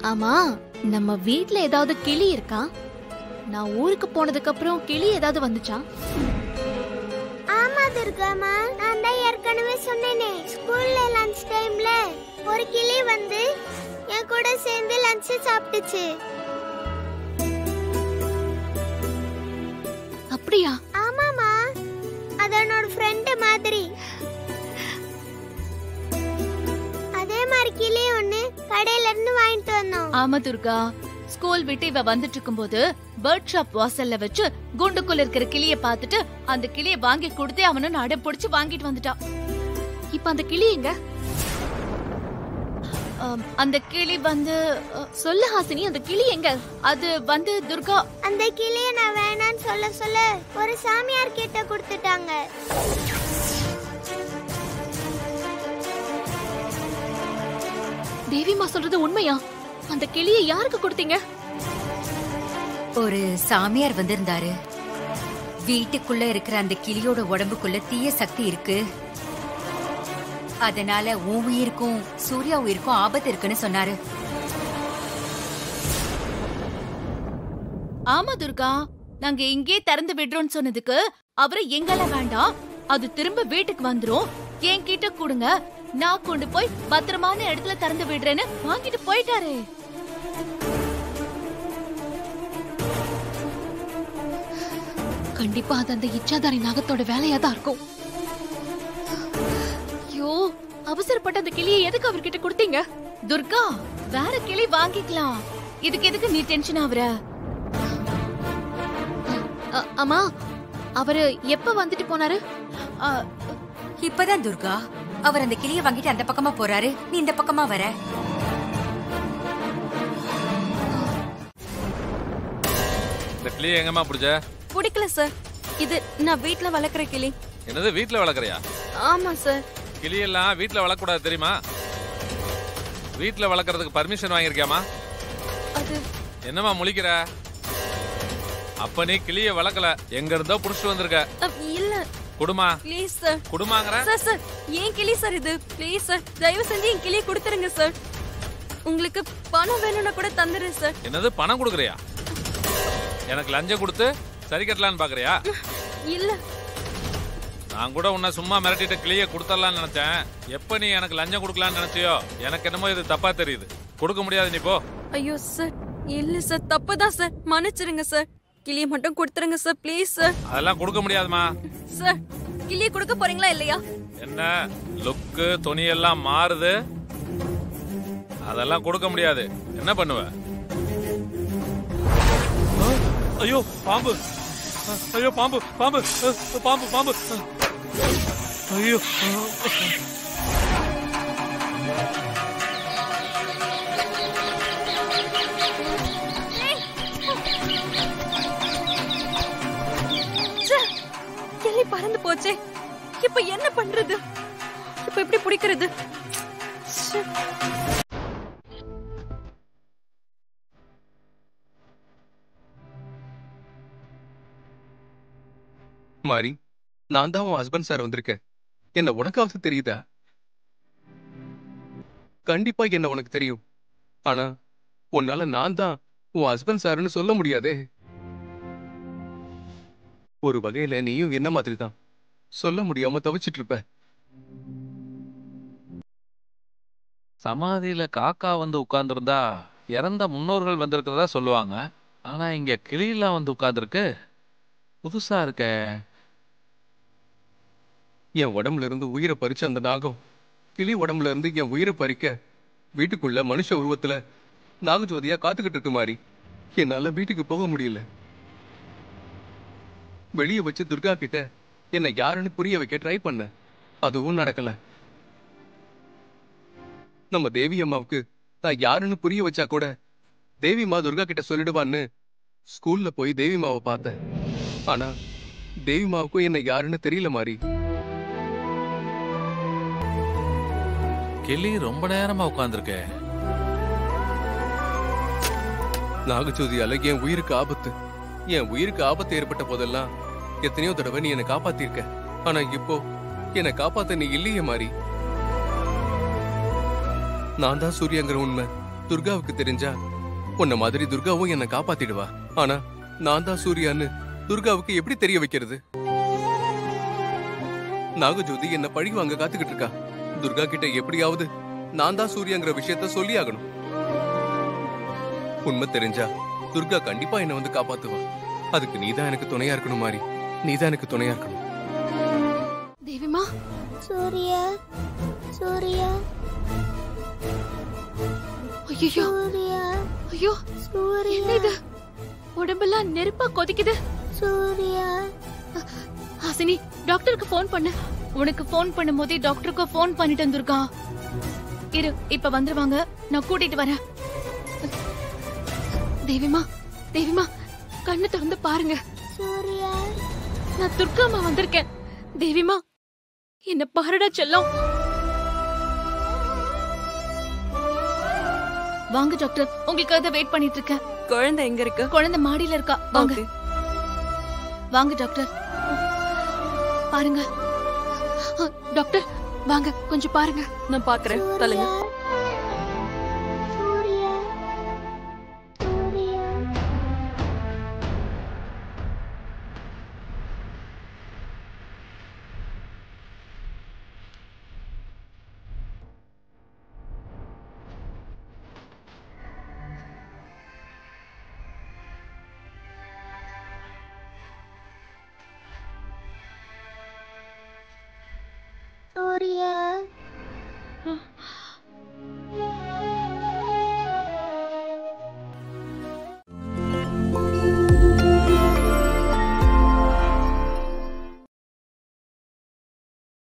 ஆமா, நம்ம வீட்ல ஏதாவது கிளி இருக்கா? நான் ஊருக்கு போனதுக்கு அப்புறம் கிளி ஏதாவது வந்துச்சா? ஆமா துர்காமா, நான் தான் ஏற்கனவே சொன்னேனே, ஸ்கூல்ல லஞ்ச் டைம்ல ஒரு கிளி வந்து என் கூட சேர்ந்து லஞ்ச் சாப்பிட்டுச்சு. அப்படியா? ஆமாமா, அது என்னோட ஃப்ரெண்ட் மாதிரி. அதே மாதிரி கிளி ஒண்ணு கடையில இருந்து வாங்கிட்டு வந்தோம். ஆமா துர்கா, ஸ்கூல் விட்டு இவ வந்துட்டு இருக்கும்போது பேர்ட் ஷாப் வாசல்ல வச்சு குண்டுக்குள்ள இருக்கிற கிளிய பார்த்துட்டு அந்த கிளிய வாங்கி கொடுத்தே அவனு அடம் பிடிச்சு வாங்கிட்டு வந்துட்டான். இப்ப அந்த கிளி எங்க? அந்த கிளி வந்து சொல்ல ஹாசினி, அந்த கிளி எங்க? அது வந்து துர்கா, அந்த கிளிய நான் வேணான்னு சொல்ல ஒரு சாமியார் கிட்ட கொடுத்துட்டாங்க. தேவிமா சொல்றது உண்மையா? அந்த கிளியை யாருக்கு கொடுத்தீங்க? ஒரு சாமியார் வந்திருந்தாரு. வீட்டுக்குள்ள இருக்கிற அந்த கிளியோட உடம்புக்குள்ள தீய சக்தி இருக்கு, அதனால உன் உயிருக்கும் சூர்யா உயிருக்கும் ஆபத்து இருக்குன்னு சொன்னாரு. ஆமா துர்கா, நாங்க இங்கே திறந்து விடுறோம்னு சொன்னதுக்கு அவரை எங்கள வேண்டாம், அது திரும்ப வீட்டுக்கு வந்துரும், என்கிட்ட கொடுங்க, நான் கொண்டு போய் பத்திரமான இடத்துல திறந்து விடுறேன்னு வாங்கிட்டு போயிட்டாரு. கண்டிப்பா அது அந்த இச்சாதாரி நாகத்தோட வேலையா தான் இருக்கும். ஐயோ, அவசரப்பட்ட அந்த கிளியை எதுக்கு அவர்கிட்ட கொடுத்தீங்க? துர்கா, வேற கிளி வாங்கிக்கலாம், இதுக்கு எதுக்கு நீ டென்ஷன் ஆகுற? அம்மா, அவரு எப்ப வந்துட்டு போனாரு? இப்பதான் துர்கா, அவர் அந்த கிளியை வாங்கிட்டு அந்த பக்கமா போறாரு, நீ இந்த பக்கமா வர. இந்த கிளி எங்கம்மா புடிச்ச? பிடிக்கல சார், இது நான் வீட்ல வளர்க்குற கிளி. என்னது, வீட்ல வளர்க்கறியா? ஆமா சார். கிளி எல்லாம் வீட்ல வளர்க்க கூடாது தெரியுமா? வீட்ல வளர்க்கறதுக்கு பர்மிஷன் வாங்கிருக்கியாமா? அது என்னம்மா முழிக்கிற? அப்ப நீ கிளிய வளர்க்கல, எங்க இருந்தோ புடிச்சிட்டு வந்திருக்க. இல்ல, குடுமா ப்ளீஸ் சார். குடுமாங்கற சார் சார், ஏன் கிளி சார் இது? ப்ளீஸ் சார், தயவு செஞ்சு என் கிளியை கொடுத்துருங்க சார். உங்களுக்கு பணம் வேணும்னா கூட தந்துடுறேன் சார். என்னது, பணம் கொடுக்கறியா? எனக்கு லஞ்சம் கொடுத்து சரி கட்டலான்னு பாக்குறியா? இல்ல, நான் கூட உன்னை சும்மா மிரட்டிட்டு கிளிய கொடுத்தரலான்னு நினைச்சேன். எப்ப நீ எனக்கு லஞ்சம் கொடுக்கலான்னு நினைச்சியோ எனக்கு என்னமோ இது தப்பா தெரியுது. கொடுக்க முடியாது, நீ போ. ஐயோ சார், இல்ல சார், தப்புதான் சார், மன்னிச்சிருங்க சார். கிளியை மட்டும் கொடுத்துருங்க சார், ப்ளீஸ் சார். அதெல்லாம் கொடுக்க முடியாதுமா. சார், கிளியை கொடுக்க போறீங்களா இல்லையா? என்ன லுக்கு துணி எல்லாம் மாறுது, அதெல்லாம் கொடுக்க முடியாது. என்ன பண்ணுவ? ஐயோ பாம்பு, ஐயோ பாம்பு பாம்பு பாம்பு பாம்பு, ஐயோ. கிளி பறந்து போச்சே, இப்ப என்ன பண்றது? இப்ப எப்படி பிடிக்கிறது? மாரி, நான் தான் உன் ஹஸ்பண்ட் சார் வந்திருக்கேன். என்ன உனக்காவது தெரியுதா? கண்டிப்பா என்ன உனக்கு தெரியும். ஆனா உன்னால நான் தான் உன் ஹஸ்பண்ட் சார்னு சொல்ல முடியாதே. ஒரு வகையில நீயும் என்ன மாதிரி தான் சொல்ல முடியாம தவிச்சிட்டு இருப்ப. சமாதியில காக்கா வந்து உட்கார்ந்துருந்தா இறந்த முன்னோர்கள் வந்திருக்கிறதா சொல்லுவாங்க. ஆனா இங்க கிளியெல்லாம் வந்து உட்கார்ந்துருக்கு, புதுசா இருக்க. என் உடம்புல இருந்து உயிரை பறிச்ச அந்த நாகம் கிளி உடம்புல இருந்து என் உயிரை பறிக்க வீட்டுக்குள்ள மனுஷ உருவத்துல நாகஜோதியா காத்துக்கிட்டு இருக்கு மாரி. என்னால வீட்டுக்கு போக முடியல. வெளியே வச்சு துர்கா கிட்ட என்ன யாருன்னு புரிய வைக்க ட்ரை பண்ண, அதுவும் நடக்கல. நம்ம தேவி அம்மாவுக்கு நான் யாருன்னு புரிய வச்சா கூட தேவிமா துர்கா கிட்ட சொல்லிடுவான்னு ஸ்கூல்ல போய் தேவிமாவை பார்த்தேன். ஆனா தேவிமாவுக்கும் என்ன யாருன்னு தெரியல மாரி. கிளி ரொம்ப நேரமா உட்கார்ந்துருக்க. நாகஜோதியால என் உயிருக்கு ஆபத்து. என் உயிருக்கு ஆபத்து ஏற்பட்ட போதெல்லாம் எத்தனையோ தடவை நீ என்னை காப்பாத்திருக்க. ஆனா இப்போ என்னை காப்பாத்த நீ இல்லையே மாரி. நான் தான் சூர்யாங்கிற உண்மை துர்காவுக்கு தெரிஞ்சா உன்ன மாதிரி துர்காவும் என்ன காப்பாத்திடுவா. ஆனா நான் தான் சூர்யான்னு துர்காவுக்கு எப்படி தெரிய வைக்கிறது? நாகஜோதி என்ன பழி வாங்க காத்துக்கிட்டு இருக்கா. துர்கா கிட்ட எப்படியாவது நான் தான் சூர்யாங்கிற விஷயத்த சொல்லி ஆகணும். உண்மை தெரிஞ்சா துர்கா கண்டிப்பா என்ன வந்து காப்பாத்துவா. அதுக்கு நீதான் எனக்கு துணையா இருக்கணும் மாறி. நீதான் எனக்கு துணையா இருக்கணும். தேவிமா, சூர்யா சூர்யா ஐயோ சூர்யா ஐயோ, சூர்யா என்ன இது? உடம்பெல்லாம் நெருப்பா கொதிக்குது. சூர்யா ஹாசினி, டாக்டருக்கு ஃபோன் பண்ணு. உனக்கு ஃபோன் பண்ணும்போதே டாக்டருக்கு ஃபோன் பண்ணிட்டு வந்திருக்கா. இரு, இப்ப வந்துருவாங்க, நான் கூட்டிட்டு வரேன். தேவிமா, தேவிமா, கண்ணு திறந்து பாருங்க. சூர்யா நான் துர்காமா வந்திருக்கேன். தேவிமா, என்ன பாருடா செல்லம். வாங்க டாக்டர், உங்களுக்காக வெயிட் பண்ணிட்டு இருக்கேன். குழந்தை எங்க இருக்கு? குழந்தை மாடியில இருக்கா. வாங்க Okay. வாங்க டாக்டர், பாருங்க. டாக்டர் வாங்க, கொஞ்சம் பாருங்க. நான் பாக்குறேன். தள்ளுங்க. சூர்யா